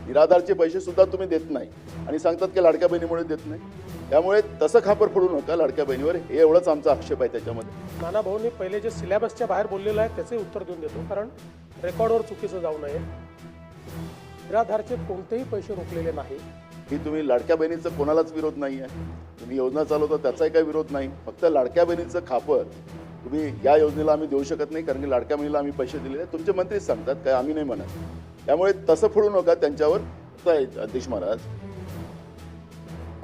निराधारचे पैसे सुद्धा तुम्ही देत नाही आणि सांगतात की लाडक्या बहिणीमुळे देत नाही. त्यामुळे तसं खापर फोडू नका लाडक्या बहिणीवर, हे एवढंच आमचा आक्षेप आहे त्याच्यामध्ये. नाना भाऊंनी पहिले जे सिलेबसच्या बाहेर बोललेलं आहे त्याचे उत्तर देऊन देतो, कारण रेकॉर्डवर चुकीचं जाऊ नये. निराधारचे कोणतेही पैसे रोखलेले नाही. की तुम्ही लाडक्या बहिणीचा कोणालाच विरोध नाही आहे, तुम्ही योजना चालवता त्याचाही काही विरोध नाही. फक्त लाडक्या बहिणीचं खापर तुम्ही या योजनेला आम्ही देऊ शकत नाही, कारण की लाडक्या बहिणीला आम्ही पैसे दिलेले आहेत. तुमचे मंत्रीच सांगतात, काय आम्ही नाही म्हणत. त्यामुळे तसं फोडू नका त्यांच्यावर. अध्यक्ष महाराज,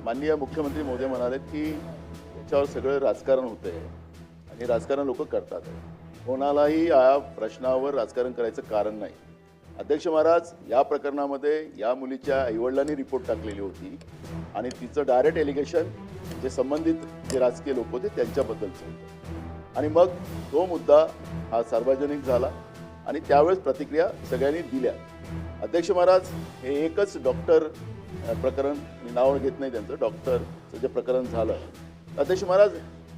माननीय मुख्यमंत्री महोदय म्हणाले की याच्यावर सगळं राजकारण होतं आहे आणि राजकारण लोक करतात. कोणालाही या प्रश्नावर राजकारण करायचं कारण नाही. अध्यक्ष महाराज, या प्रकरणामध्ये या मुलीच्या आईवडिलांनी रिपोर्ट टाकलेली होती आणि तिचं डायरेक्ट एलिगेशन जे संबंधित जे राजकीय लोक होते त्यांच्याबद्दलचं होतं आणि मग तो मुद्दा हा सार्वजनिक झाला आणि त्यावेळेस प्रतिक्रिया सगळ्यांनी दिल्या. अध्यक्ष महाराज, हे एकच डॉक्टर प्रकरण, मी नाव घेत नाही त्यांचं, डॉक्टरचं जे प्रकरण झालं. अध्यक्ष महाराज,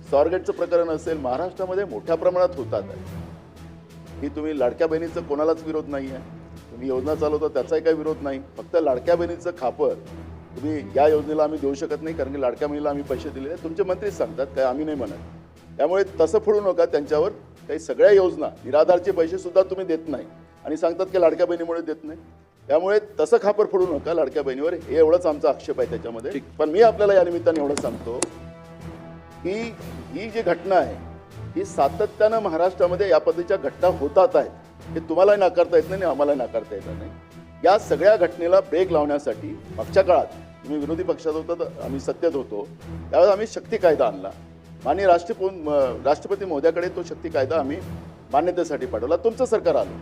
स्वारगेटचं प्रकरण असेल, महाराष्ट्रामध्ये मोठ्या प्रमाणात होतात आहे की तुम्ही लाडक्या बहिणीचं कोणालाच विरोध नाही आहे, तुम्ही योजना चालवता त्याचाही काही विरोध नाही. फक्त लाडक्या बहिणीचं खापर तुम्ही या योजनेला आम्ही देऊ शकत नाही, कारण की लाडक्या बहिणीला आम्ही पैसे दिलेले आहेत. तुमचे मंत्रीच सांगतात, काय आम्ही नाही म्हणत. त्यामुळे तसं फोडू नका त्यांच्यावर. काही सगळ्या योजना, निराधारचे पैसे सुद्धा तुम्ही देत नाही आणि सांगतात की लाडक्या बहिणीमुळे देत नाही. त्यामुळे तसं खापर फोडू नका लाडक्या बहिणीवर, हे एवढंच आमचा आक्षेप आहे त्याच्यामध्ये. पण मी आपल्याला या निमित्ताने एवढं सांगतो की ही जी घटना आहे ही सातत्यानं महाराष्ट्रामध्ये या पद्धतीच्या घटना होतात आहेत. हे तुम्हालाही नाकारता येत नाही आणि आम्हालाही नाकारता येत नाही. या सगळ्या घटनेला ब्रेक लावण्यासाठी मागच्या काळात तुम्ही विरोधी पक्षात होता तर आम्ही सत्तेत होतो, त्यावेळेस आम्ही शक्ती कायदा आणला. माननीय राष्ट्रपती महोदयाकडे तो शक्ती कायदा आम्ही मान्यतेसाठी पाठवला. तुमचं सरकार आलं.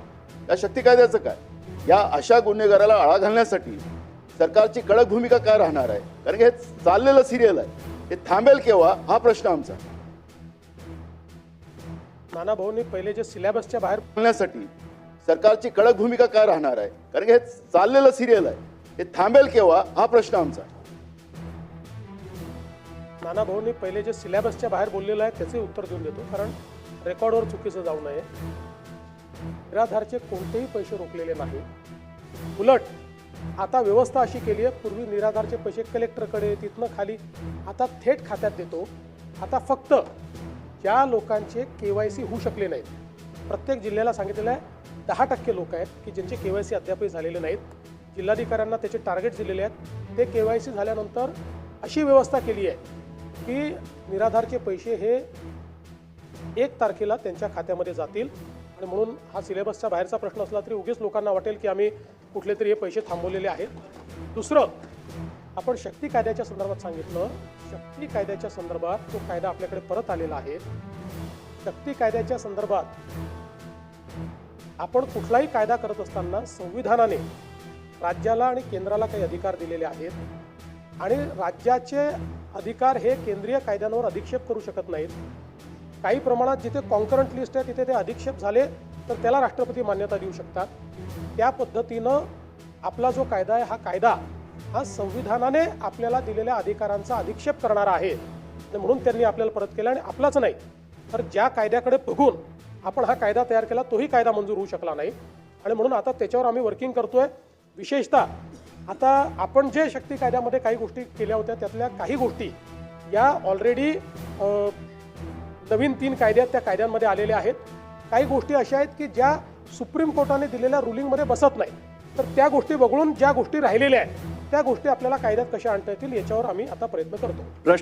या शक्ती कायद्याचं काय? या अशा गुन्हेगाराला आळा घालण्यासाठी सरकारची कडक भूमिका काय राहणार आहे? कारण की हे चाललेलं सिरियल आहे, हे थांबेल केव्हा हा प्रश्न आमचा. नाना भाऊंनी पहिले जे सिलेबसच्या बाहेर बोलण्यासाठी सरकारची कडक भूमिका काय राहणार आहे? कारण की हे चाललेलं सिरियल आहे, हे थांबेल केव्हा हा प्रश्न आमचा. नाना भाऊंनी पहिले जे सिलेबसच्या बाहेर बोललेलं आहे त्याचे उत्तर देऊन देतो, कारण रेकॉर्डवर चुकीचं जाऊ नये. निराधारचे कोणतेही पैसे रोखलेले नाही. उलट आता व्यवस्था अशी केली आहे, पूर्वी निराधारचे पैसे कलेक्टरकडे, तिथनं खाली, आता थेट खात्यात देतो. आता फक्त ज्या लोकांचे KYC होऊ शकले नाहीत, प्रत्येक जिल्ह्याला सांगितलेलं आहे 10% लोक आहेत की ज्यांचे KYC अद्यापही झालेले नाहीत. जिल्हाधिकाऱ्यांना त्याचे टार्गेट दिलेले आहेत. ते KYC झाल्यानंतर अशी व्यवस्था केली आहे की निराधारचे पैसे हे 1 तारखेला त्यांच्या खात्यामध्ये जातील. आणि म्हणून हा सिलेबसच्या बाहेरचा प्रश्न असला तरी उगीच लोकांना वाटेल की आम्ही कुठले तरी हे पैसे थांबवलेले आहेत. दुसरं, आपण शक्ती कायद्याच्या संदर्भात सांगितलं. शक्ती कायद्याच्या संदर्भात तो कायदा आपल्याकडे परत आलेला आहे. शक्ती कायद्याच्या संदर्भात आपण कुठलाही कायदा करत असताना संविधानाने राज्याला आणि केंद्राला काही अधिकार दिलेले आहेत आणि राज्याचे अधिकार हे केंद्रीय कायद्यांवर अधिक्षेप करू शकत नाहीत. काही प्रमाणात जिथे कॉन्करंट लिस्ट आहे तिथे ते अधिक्षेप झाले तर त्याला राष्ट्रपती मान्यता देऊ शकतात. त्या पद्धतीनं आपला जो कायदा आहे, हा कायदा हा संविधानाने आपल्याला दिलेल्या अधिकारांचा अधिक्षेप करणारा आहे. आणि म्हणून त्यांनी आपल्याला परत केला. आणि आपलाच नाही तर ज्या कायद्याकडे बघून आपण हा कायदा तयार केला तोही कायदा मंजूर होऊ शकला नाही. आणि म्हणून आता त्याच्यावर आम्ही वर्किंग करतोय. विशेषतः आता आपण जे शक्ती कायद्यामध्ये काही गोष्टी केल्या होत्या त्यातल्या काही गोष्टी या ऑलरेडी नवीन 3 कायदे आहेत त्या कायद्यांमध्ये आलेल्या आहेत. काही गोष्टी अशा आहेत की ज्या सुप्रीम कोर्टाने दिलेल्या रुलिंगमध्ये बसत नाही, तर त्या गोष्टी वगळून ज्या गोष्टी राहिलेल्या आहेत त्या गोष्टी आपल्याला कायद्यात कशा आणता येतील याच्यावर आम्ही आता प्रयत्न करतो. प्रश्न